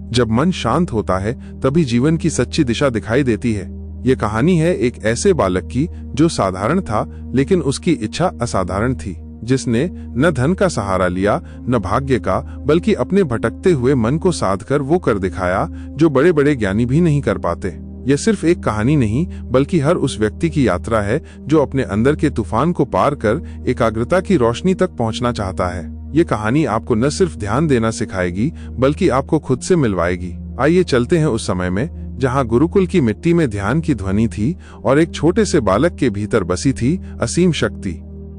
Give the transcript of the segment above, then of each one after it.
जब मन शांत होता है तभी जीवन की सच्ची दिशा दिखाई देती है। ये कहानी है एक ऐसे बालक की जो साधारण था लेकिन उसकी इच्छा असाधारण थी, जिसने न धन का सहारा लिया न भाग्य का, बल्कि अपने भटकते हुए मन को साध कर वो कर दिखाया जो बड़े बड़े ज्ञानी भी नहीं कर पाते। यह सिर्फ एक कहानी नहीं बल्कि हर उस व्यक्ति की यात्रा है जो अपने अंदर के तूफान को पार कर एकाग्रता की रोशनी तक पहुंचना चाहता है। ये कहानी आपको न सिर्फ ध्यान देना सिखाएगी बल्कि आपको खुद से मिलवाएगी। आइए चलते हैं उस समय में जहां गुरुकुल की मिट्टी में ध्यान की ध्वनि थी और एक छोटे से बालक के भीतर बसी थी असीम शक्ति।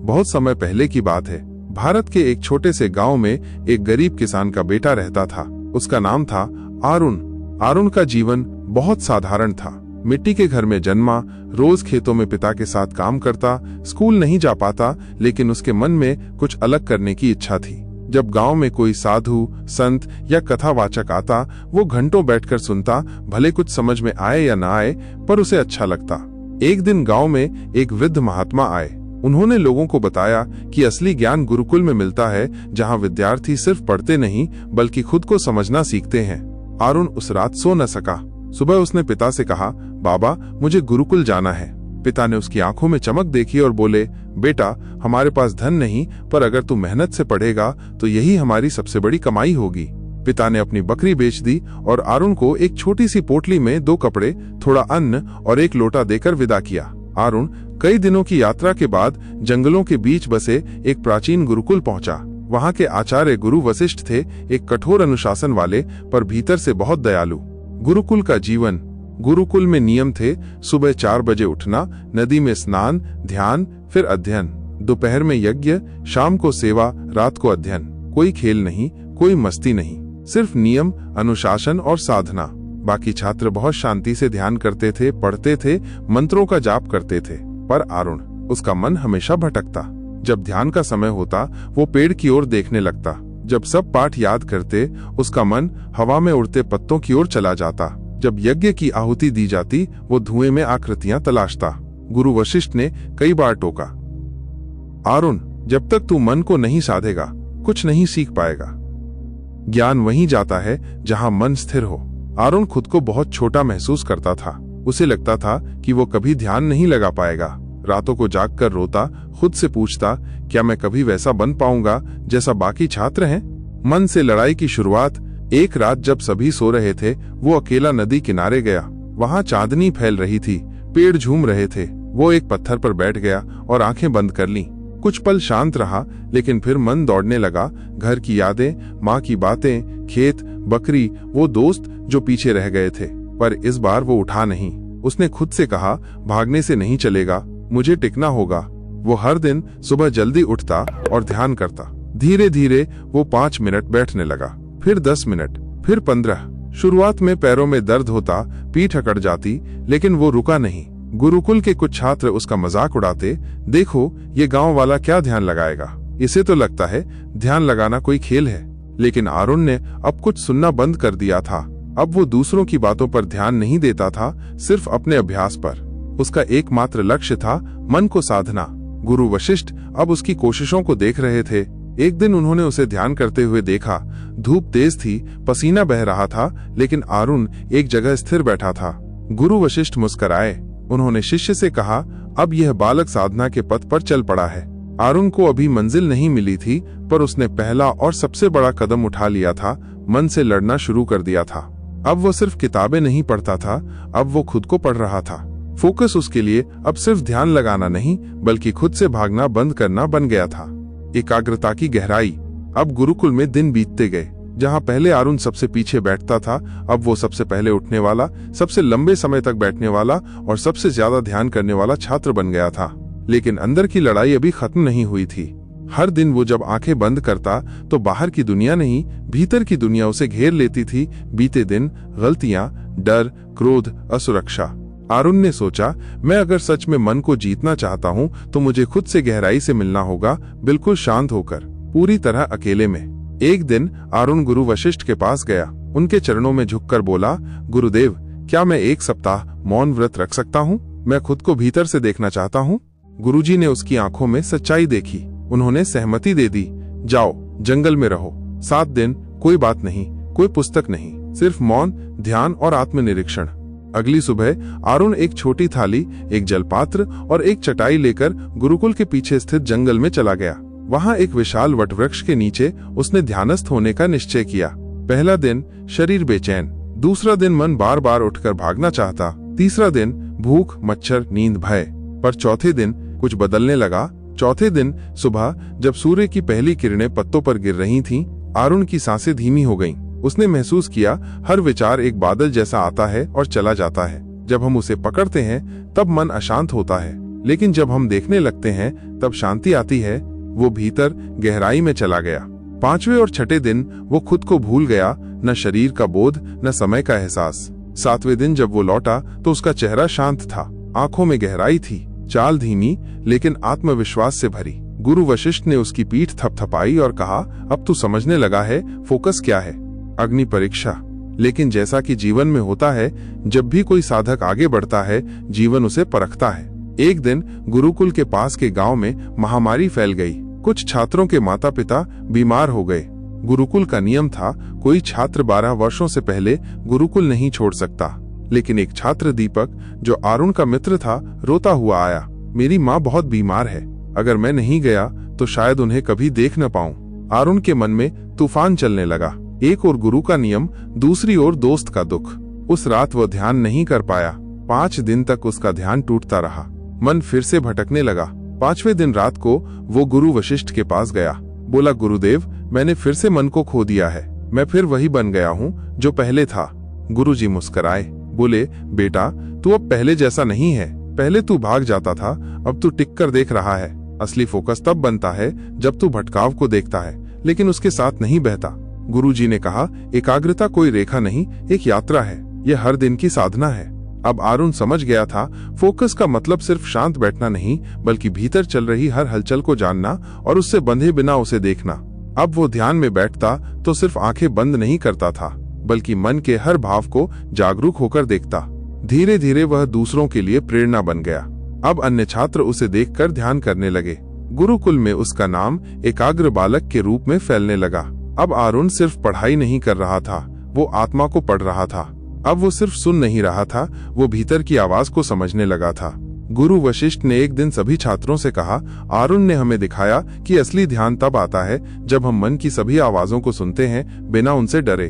बहुत समय पहले की बात है। भारत के एक छोटे से गांव में एक गरीब किसान का बेटा रहता था। उसका नाम था आरुण। आरुण का जीवन बहुत साधारण था। मिट्टी के घर में जन्मा, रोज खेतों में पिता के साथ काम करता, स्कूल नहीं जा पाता, लेकिन उसके मन में कुछ अलग करने की इच्छा थी। जब गांव में कोई साधु, संत या कथावाचक आता, वो घंटों बैठकर सुनता, भले कुछ समझ में आए या ना आए, पर उसे अच्छा लगता। एक दिन गांव में एक वृद्ध महात्मा आए। उन्होंने लोगों को बताया कि असली ज्ञान गुरुकुल में मिलता है, जहां विद्यार्थी सिर्फ पढ़ते नहीं बल्कि खुद को समझना सीखते हैं। आरुण उस रात सो न सका। सुबह उसने पिता से कहा, बाबा मुझे गुरुकुल जाना है। पिता ने उसकी आंखों में चमक देखी और बोले, बेटा हमारे पास धन नहीं, पर अगर तू मेहनत से पढ़ेगा तो यही हमारी सबसे बड़ी कमाई होगी। पिता ने अपनी बकरी बेच दी और आरुण को एक छोटी सी पोटली में 2 कपड़े, थोड़ा अन्न और 1 लोटा देकर विदा किया। आरुण कई दिनों की यात्रा के बाद जंगलों के बीच बसे एक प्राचीन गुरुकुल पहुंचा। वहां के आचार्य गुरु वशिष्ठ थे, एक कठोर अनुशासन वाले पर भीतर से बहुत दयालु। गुरुकुल का जीवन। गुरुकुल में नियम थे, सुबह 4 बजे उठना, नदी में स्नान, ध्यान, फिर अध्ययन, दोपहर में यज्ञ, शाम को सेवा, रात को अध्ययन। कोई खेल नहीं, कोई मस्ती नहीं, सिर्फ नियम, अनुशासन और साधना। बाकी छात्र बहुत शांति से ध्यान करते थे, पढ़ते थे, मंत्रों का जाप करते थे, पर आरुण, उसका मन हमेशा भटकता। जब ध्यान का समय होता वो पेड़ की ओर देखने लगता। जब सब पाठ याद करते उसका मन हवा में उड़ते पत्तों की ओर चला जाता। जब यज्ञ की आहुति दी जाती वो धुएं में आकृतियां तलाशता। गुरु वशिष्ठ ने कई बार टोका, आरुण जब तक तू मन को नहीं साधेगा कुछ नहीं सीख पाएगा। ज्ञान वहीं जाता है जहां मन स्थिर हो। आरुण खुद को बहुत छोटा महसूस करता था। उसे लगता था कि वो कभी ध्यान नहीं लगा पाएगा। रातों को जागकर रोता, खुद से पूछता, क्या मैं कभी वैसा बन पाऊंगा जैसा बाकी छात्र हैं? मन से लड़ाई की शुरुआत। एक रात जब सभी सो रहे थे वो अकेला नदी किनारे गया। वहां चांदनी फैल रही थी, पेड़ झूम रहे थे। वो एक पत्थर पर बैठ गया और आंखें बंद कर लीं। कुछ पल शांत रहा, लेकिन फिर मन दौड़ने लगा। घर की यादें, माँ की बातें, खेत, बकरी, वो दोस्त जो पीछे रह गए थे। पर इस बार वो उठा नहीं। उसने खुद से कहा, भागने से नहीं चलेगा, मुझे टिकना होगा। वो हर दिन सुबह जल्दी उठता और ध्यान करता। धीरे धीरे वो 5 मिनट बैठने लगा, फिर 10 मिनट, फिर 15। शुरुआत में पैरों में दर्द होता, पीठ अकड़ जाती, लेकिन वो रुका नहीं। गुरुकुल के कुछ छात्र उसका मजाक उड़ाते, देखो ये गांव वाला क्या ध्यान लगाएगा, इसे तो लगता है ध्यान लगाना कोई खेल है। लेकिन आरुण ने अब कुछ सुनना बंद कर दिया था। अब वो दूसरों की बातों पर ध्यान नहीं देता था, सिर्फ अपने अभ्यास पर। उसका एकमात्र लक्ष्य था मन को साधना। गुरु वशिष्ठ अब उसकी कोशिशों को देख रहे थे। एक दिन उन्होंने उसे ध्यान करते हुए देखा। धूप तेज थी, पसीना बह रहा था, लेकिन आरुण एक जगह स्थिर बैठा था। गुरु वशिष्ठ मुस्कुराए। उन्होंने शिष्य से कहा, अब यह बालक साधना के पथ पर चल पड़ा है। आरुण को अभी मंजिल नहीं मिली थी, पर उसने पहला और सबसे बड़ा कदम उठा लिया था। मन से लड़ना शुरू कर दिया था। अब वो सिर्फ किताबें नहीं पढ़ता था, अब वो खुद को पढ़ रहा था। फोकस उसके लिए अब सिर्फ ध्यान लगाना नहीं, बल्कि खुद से भागना बंद करना बन गया था। एकाग्रता की गहराई। अब गुरुकुल में दिन बीतते गए। जहां पहले आरुण सबसे पीछे बैठता था, अब वो सबसे पहले उठने वाला, सबसे लंबे समय तक बैठने वाला और सबसे ज्यादा ध्यान करने वाला छात्र बन गया था। लेकिन अंदर की लड़ाई अभी खत्म नहीं हुई थी। हर दिन वो जब आंखें बंद करता तो बाहर की दुनिया नहीं, भीतर की दुनिया उसे घेर लेती थी। बीते दिन, गलतियां, डर, क्रोध, असुरक्षा। आरुण ने सोचा, मैं अगर सच में मन को जीतना चाहता हूँ तो मुझे खुद से गहराई से मिलना होगा, बिल्कुल शांत होकर, पूरी तरह अकेले में। एक दिन आरुण गुरु वशिष्ठ के पास गया। उनके चरणों में झुककर बोला, गुरुदेव, क्या मैं 1 सप्ताह मौन व्रत रख सकता हूँ? मैं खुद को भीतर से देखना चाहता हूँ। गुरुजी ने उसकी आंखों में सच्चाई देखी। उन्होंने सहमति दे दी। जाओ, जंगल में रहो 7 दिन, कोई बात नहीं, कोई पुस्तक नहीं, सिर्फ मौन, ध्यान और आत्मनिरीक्षण। अगली सुबह आरुण एक छोटी थाली, एक जलपात्र और एक चटाई लेकर गुरुकुल के पीछे स्थित जंगल में चला गया। वहां एक विशाल वटवृक्ष के नीचे उसने ध्यानस्थ होने का निश्चय किया। पहला दिन शरीर बेचैन, दूसरा दिन मन बार बार उठकर भागना चाहता, तीसरा दिन भूख, मच्छर, नींद, भय। पर चौथे दिन कुछ बदलने लगा। चौथे दिन सुबह जब सूर्य की पहली किरणें पत्तों पर गिर रही थीं, आरुण की सांसें धीमी हो गईं। उसने महसूस किया हर विचार एक बादल जैसा आता है और चला जाता है। जब हम उसे पकड़ते हैं तब मन अशांत होता है, लेकिन जब हम देखने लगते हैं तब शांति आती है। वो भीतर गहराई में चला गया। पांचवें और छठे दिन वो खुद को भूल गया, न शरीर का बोध, न समय का एहसास। सातवें दिन जब वो लौटा तो उसका चेहरा शांत था, आंखों में गहराई थी, चाल धीमी लेकिन आत्मविश्वास से भरी। गुरु वशिष्ठ ने उसकी पीठ थपथपाई और कहा, अब तू समझने लगा है फोकस क्या है। अग्नि परीक्षा। लेकिन जैसा कि जीवन में होता है, जब भी कोई साधक आगे बढ़ता है, जीवन उसे परखता है। एक दिन गुरुकुल के पास के गांव में महामारी फैल गई। कुछ छात्रों के माता पिता बीमार हो गए। गुरुकुल का नियम था, कोई छात्र 12 वर्षों से पहले गुरुकुल नहीं छोड़ सकता। लेकिन एक छात्र दीपक, जो आरुण का मित्र था, रोता हुआ आया, मेरी माँ बहुत बीमार है, अगर मैं नहीं गया तो शायद उन्हें कभी देख न पाऊं। आरुण के मन में तूफान चलने लगा। एक ओर गुरु का नियम, दूसरी ओर दोस्त का दुख। उस रात वो ध्यान नहीं कर पाया। 5 दिन तक उसका ध्यान टूटता रहा। मन फिर से भटकने लगा। 5वें दिन रात को वो गुरु वशिष्ठ के पास गया। बोला, गुरुदेव, मैंने फिर से मन को खो दिया है। मैं फिर वही बन गया हूँ जो पहले था। गुरुजी मुस्कुराए, बोले, बेटा, तू अब पहले जैसा नहीं है। पहले तू भाग जाता था, अब तू टिक कर देख रहा है। असली फोकस तब बनता है जब तू भटकाव को देखता है, लेकिन उसके साथ नहीं बहता। गुरुजी ने कहा, एकाग्रता कोई रेखा नहीं, एक यात्रा है। यह हर दिन की साधना है। अब आरुण समझ गया था, फोकस का मतलब सिर्फ शांत बैठना नहीं, बल्कि भीतर चल रही हर हलचल को जानना और उससे बंधे बिना उसे देखना। अब वो ध्यान में बैठता तो सिर्फ आंखें बंद नहीं करता था, बल्कि मन के हर भाव को जागरूक होकर देखता। धीरे धीरे वह दूसरों के लिए प्रेरणा बन गया। अब अन्य छात्र उसे देखकर ध्यान करने लगे। गुरुकुल में उसका नाम एकाग्र बालक के रूप में फैलने लगा। अब आरुण सिर्फ पढ़ाई नहीं कर रहा था, वो आत्मा को पढ़ रहा था। अब वो सिर्फ सुन नहीं रहा था, वो भीतर की आवाज को समझने लगा था। गुरु वशिष्ठ ने एक दिन सभी छात्रों से कहा, आरुण ने हमें दिखाया कि असली ध्यान तब आता है जब हम मन की सभी आवाजों को सुनते हैं, बिना उनसे डरे।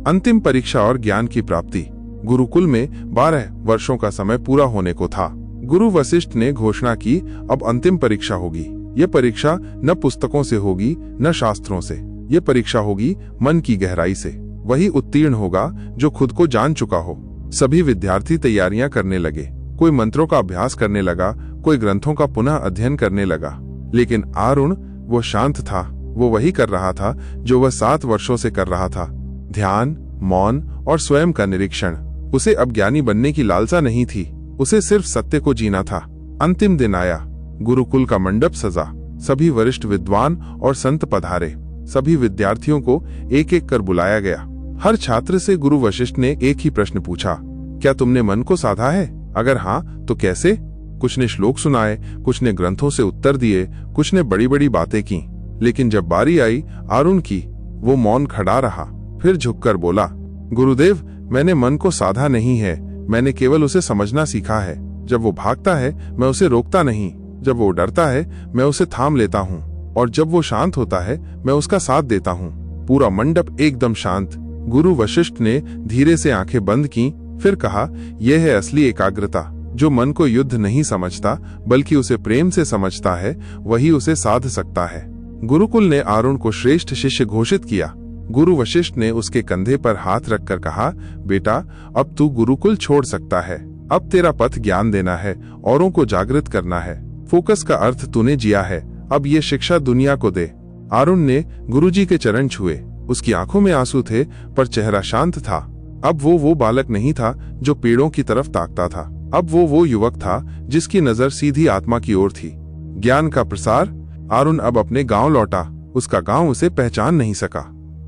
अंतिम परीक्षा और ज्ञान की प्राप्ति। गुरुकुल में 12 वर्षों का समय पूरा होने को था। गुरु वशिष्ठ ने घोषणा की, अब अंतिम परीक्षा होगी। ये परीक्षा न पुस्तकों से होगी, न शास्त्रों से। ये परीक्षा होगी मन की गहराई से। वही उत्तीर्ण होगा जो खुद को जान चुका हो। सभी विद्यार्थी तैयारियां करने लगे। कोई मंत्रों का अभ्यास करने लगा, कोई ग्रंथों का पुनः अध्ययन करने लगा। लेकिन आरुण, वो शांत था। वो वही कर रहा था जो वह 7 वर्षों से कर रहा था, ध्यान, मौन और स्वयं का निरीक्षण। उसे अब ज्ञानी बनने की लालसा नहीं थी, उसे सिर्फ सत्य को जीना था। अंतिम दिन आया। गुरुकुल का मंडप सजा। सभी वरिष्ठ विद्वान और संत पधारे। सभी विद्यार्थियों को एक एक कर बुलाया गया। हर छात्र से गुरु वशिष्ठ ने एक ही प्रश्न पूछा, क्या तुमने मन को साधा है? अगर हाँ तो कैसे? कुछ ने श्लोक सुनाए, कुछ ने ग्रंथों से उत्तर दिए, कुछ ने बड़ी बड़ी बातें की। लेकिन जब बारी आई आरुण की, वो मौन खड़ा रहा। फिर झुककर बोला, गुरुदेव, मैंने मन को साधा नहीं है, मैंने केवल उसे समझना सीखा है। जब वो भागता है मैं उसे रोकता नहीं, जब वो डरता है मैं उसे थाम लेता हूँ, और जब वो शांत होता है मैं उसका साथ देता हूँ। पूरा मंडप एकदम शांत। गुरु वशिष्ठ ने धीरे से आंखें बंद की, फिर कहा, यह है असली एकाग्रता। जो मन को युद्ध नहीं समझता बल्कि उसे प्रेम से समझता है, वही उसे साध सकता है। गुरुकुल ने आरुण को श्रेष्ठ शिष्य घोषित किया। गुरु वशिष्ठ ने उसके कंधे पर हाथ रखकर कहा, बेटा, अब तू गुरुकुल छोड़ सकता है। अब तेरा पथ ज्ञान देना है, औरों को जागृत करना है। फोकस का अर्थ तूने जिया है, अब ये शिक्षा दुनिया को दे। आरुण ने गुरुजी के चरण छुए। उसकी आंखों में आंसू थे, पर चेहरा शांत था। अब वो बालक नहीं था जो पेड़ों की तरफ ताकता था। अब वो युवक था जिसकी नजर सीधी आत्मा की ओर थी। ज्ञान का प्रसार। आरुण अब अपने गांव लौटा। उसका गांव उसे पहचान नहीं सका।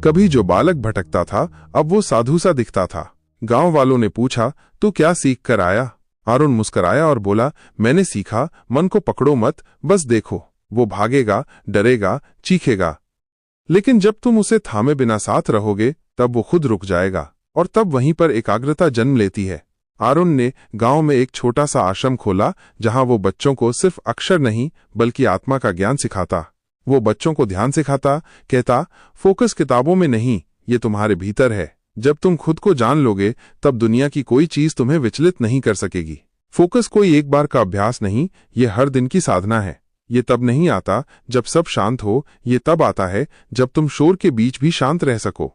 कभी जो बालक भटकता था, अब वो साधु सा दिखता था। गांव वालों ने पूछा, तू क्या सीख कर आया? आरुण मुस्कुराया और बोला, मैंने सीखा, मन को पकड़ो मत, बस देखो। वो भागेगा, डरेगा, चीखेगा, लेकिन जब तुम उसे थामे बिना साथ रहोगे, तब वो खुद रुक जाएगा और तब वहीं पर एकाग्रता जन्म लेती है। आरुण ने गांव में एक छोटा सा आश्रम खोला, जहां वो बच्चों को सिर्फ अक्षर नहीं बल्कि आत्मा का ज्ञान सिखाता। वो बच्चों को ध्यान सिखाता, कहता, फोकस किताबों में नहीं, ये तुम्हारे भीतर है। जब तुम खुद को जान लोगे तब दुनिया की कोई चीज तुम्हें विचलित नहीं कर सकेगी। फोकस कोई एक बार का अभ्यास नहीं, ये हर दिन की साधना है। ये तब नहीं आता जब सब शांत हो, ये तब आता है जब तुम शोर के बीच भी शांत रह सको।